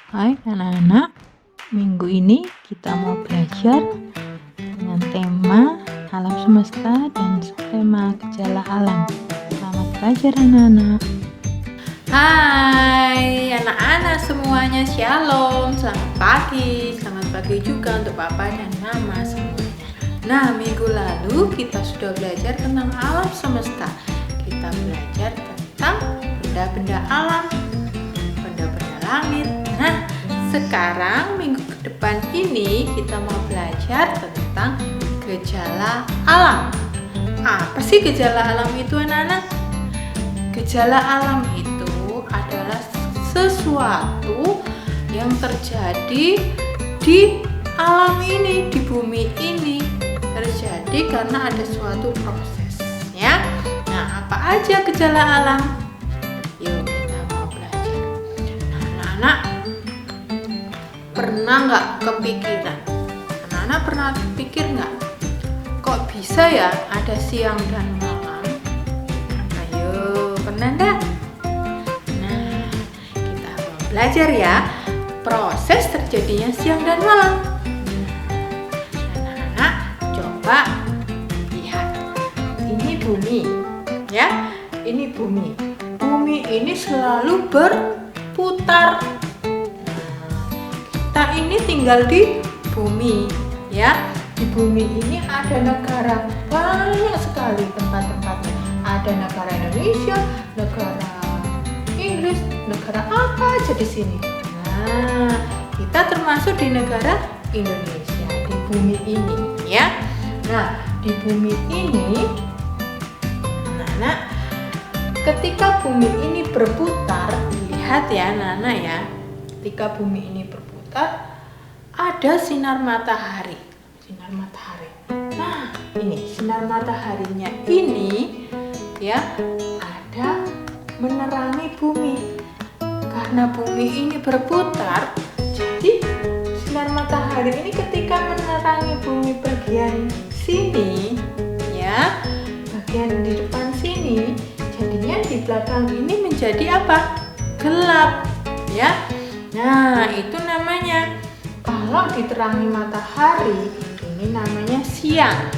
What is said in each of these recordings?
Hai anak-anak, minggu ini kita mau belajar dengan tema alam semesta dan tema gejala alam. Selamat belajar anak-anak. Hai anak-anak semuanya, shalom, selamat pagi juga untuk Papa dan Mama semuanya. Nah, minggu lalu kita sudah belajar tentang alam semesta. Kita belajar tentang benda-benda alam, benda-benda langit. Nah, sekarang minggu ke depan ini kita mau belajar tentang gejala alam. Apa sih gejala alam itu anak-anak? Gejala alam itu adalah sesuatu yang terjadi di alam ini, di bumi ini, terjadi karena ada suatu proses, ya. Nah, apa aja gejala alam? Yuk kita mau belajar. Nah, anak-anak pernah nggak kepikiran? Anak-anak pernah pikir nggak? Kok bisa ya ada siang dan malam? Ayo, pernah enggak? Nah, kita mau belajar ya proses terjadinya siang dan malam. Anak-anak coba lihat. Ini bumi, ya. Ini bumi. Bumi ini selalu berputar. Kita ini tinggal di bumi, ya. Di bumi ini ada negara, banyak sekali tempat-tempatnya. Ada negara Indonesia, negara Inggris, negara apa aja di sini. Nah, kita termasuk di negara Indonesia, di bumi ini, ya. Nah, di bumi ini, anak-anak, ketika bumi ini berputar, lihat ya anak-anak ya. Ketika bumi ini berputar, ada sinar matahari. Sinar matahari. Nah, ini sinar mataharinya ini ya ada menerangi bumi. Karena bumi ini berputar, jadi sinar matahari ini ketika menerangi bumi bagian sini, ya, bagian di depan sini, jadinya di belakang ini menjadi apa? Gelap, ya. Nah, itu namanya kalau diterangi matahari ini namanya siang,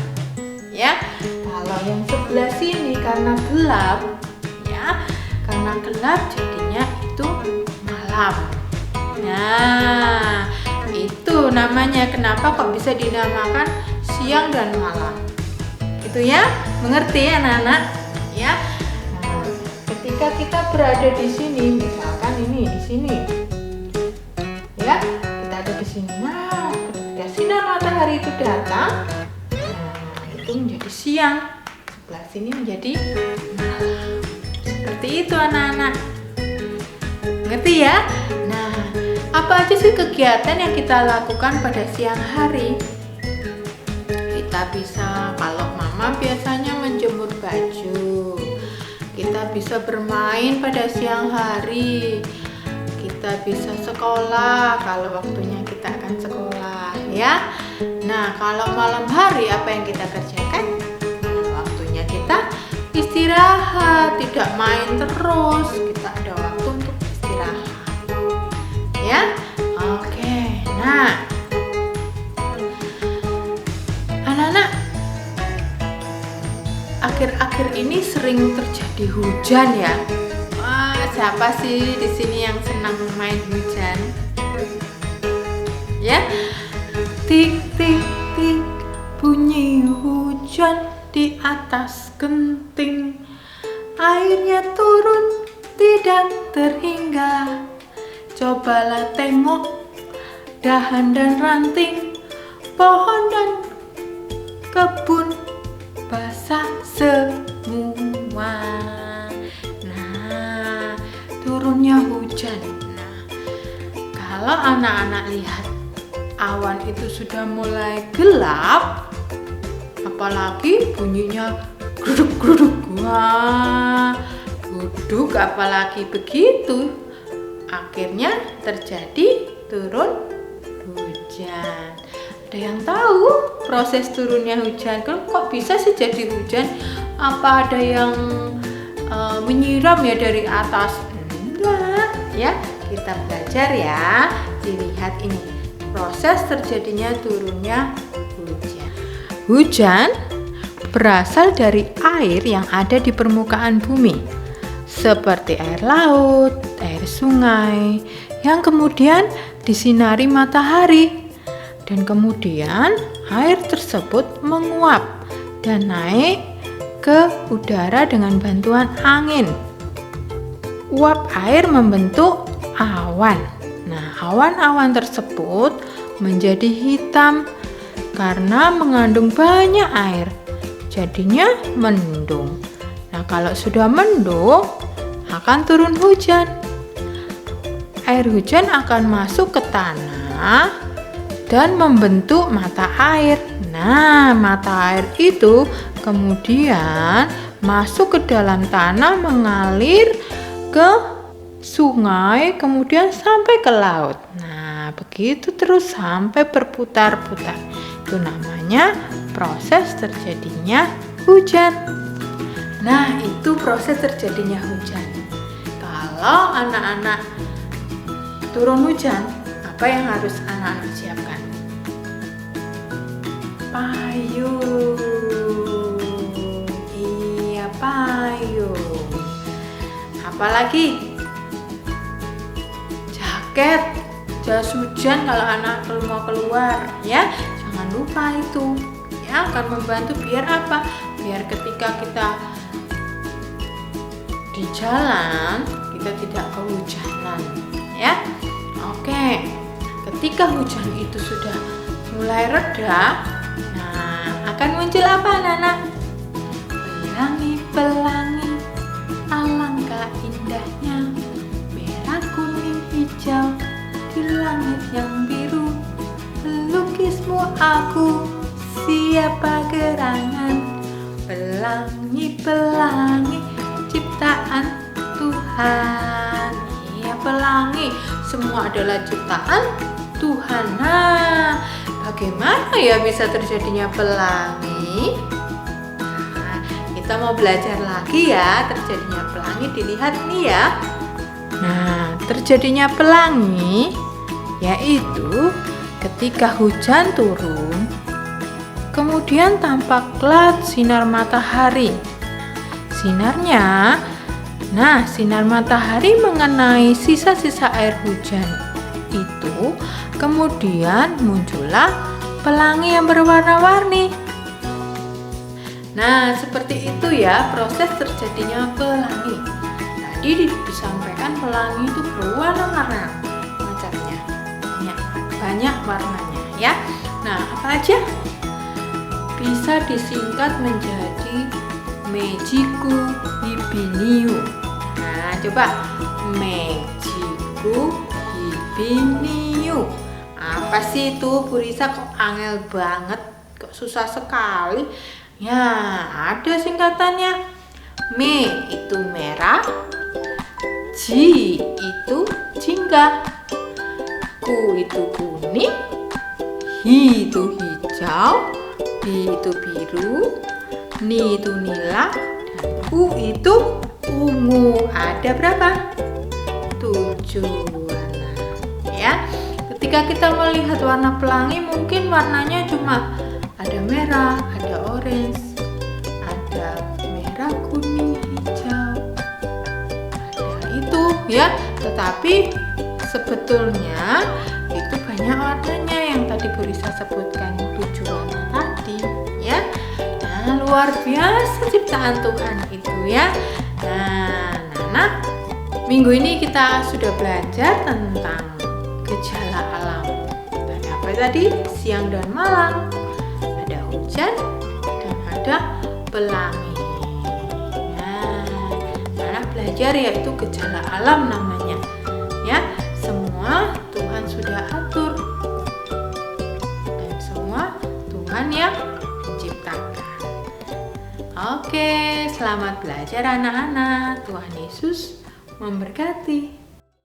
ya. Kalau yang sebelah sini karena gelap, ya, karena gelap jadinya itu malam. Nah, itu namanya kenapa kok bisa dinamakan siang dan malam. Itu ya, mengerti ya anak-anak? Ya. Nah, ketika kita berada di sini, misalkan ini di sini, ya, kita ada di sini. Nah, ketika sinar matahari itu datang, nah itu menjadi siang. Sebelah sini menjadi malam. Seperti itu anak-anak. Ngerti ya? Nah, apa aja sih kegiatan yang kita lakukan pada siang hari? Kita bisa, kalau mama biasanya menjemur baju. Kita bisa bermain pada siang hari. Kita bisa sekolah kalau waktunya kita akan sekolah, ya. Nah, kalau malam hari apa yang kita kerjakan? Waktunya kita istirahat, tidak main terus. Kita ada waktu untuk istirahat, ya. Oke. Nah, anak-anak, akhir-akhir ini sering terjadi hujan ya. Wah, siapa sih di sini yang senang main hujan? Ya, tik tik tik bunyi hujan di atas genting, airnya turun tidak terhingga. Cobalah tengok dahan dan ranting, pohon dan kebun basah semua. Nah, turunnya hujan. Nah, kalau anak-anak lihat awan itu sudah mulai gelap, apalagi bunyinya geruduk-geruduk, wah, guduk, apalagi begitu, akhirnya terjadi turun hujan. Ada yang tahu proses turunnya hujan? Kok bisa sih jadi hujan? Apa ada yang menyiram ya dari atas? Enggak, ya. Kita kita belajar ya. Dilihat ini, proses terjadinya turunnya hujan. Hujan berasal dari air yang ada di permukaan bumi, seperti air laut, air sungai, yang kemudian disinari matahari. Dan kemudian air tersebut menguap dan naik ke udara dengan bantuan angin. Uap air membentuk awan. Nah, awan-awan tersebut menjadi hitam karena mengandung banyak air. Jadinya mendung. Nah, kalau sudah mendung, akan turun hujan. Air hujan akan masuk ke tanah dan membentuk mata air. Nah, mata air itu kemudian masuk ke dalam tanah, mengalir ke sungai, kemudian sampai ke laut. Nah, begitu terus sampai berputar-putar. Itu namanya proses terjadinya hujan. Nah, itu proses terjadinya hujan. Kalau anak-anak turun hujan, apa yang harus anak-anak siapkan? Payung. Iya, payung. Apalagi? Jaket, jas hujan kalau anak mau keluar, ya. Jangan lupa itu. Ya, akan membantu biar apa? Biar ketika kita di jalan, kita tidak kehujanan, ya. Oke. Ketika hujan itu sudah mulai reda, nah, akan muncul apa, anak-anak? Pelangi-pelangi, alangkah indahnya, merah, kuning, hijau, di langit yang biru. Pelukismu aku, siapa gerangan? Pelangi-pelangi, ciptaan Tuhan. Iya, pelangi, semua adalah ciptaan Tuhan. Nah, bagaimana ya bisa terjadinya pelangi? Nah, kita mau belajar lagi ya terjadinya pelangi. Dilihat nih ya. Nah, terjadinya pelangi yaitu ketika hujan turun, kemudian tampaklah sinar matahari. Sinar matahari mengenai sisa-sisa air hujan itu, kemudian muncullah pelangi yang berwarna-warni. Nah, seperti itu ya proses terjadinya pelangi. Tadi disampaikan pelangi itu berwarna-warna macamnya, banyak warnanya ya. Nah, apa aja? Bisa disingkat menjadi Mejiku Hibiniu. Nah, coba Mejiku Hibiniu. Apa sih itu, Bu Risa? Kok angel banget, kok susah sekali? Ya, ada singkatannya. Me itu merah, Ji itu jingga, Ku itu kuning, Hi itu hijau, Bi itu biru, Ni itu nila, dan U itu ungu. Ada berapa? 7 warna ya. Ketika kita melihat warna pelangi, mungkin warnanya cuma ada merah, ada orange, ada merah, kuning, hijau, ada itu ya. Tetapi sebetulnya itu banyak warnanya yang tadi Bu Risa sebutkan, 7 warna tadi ya. Nah, luar biasa ciptaan Tuhan itu ya. Nah, Nana, minggu ini kita sudah belajar tentang gejala alam. Ada apa tadi? Siang dan malam, ada hujan, dan ada pelangi. Nah, Nana belajar yaitu gejala alam namanya. Ya, semua Tuhan sudah atur. Dan semua Tuhan yang menciptakan. Oke, selamat belajar anak-anak. Tuhan Yesus memberkati.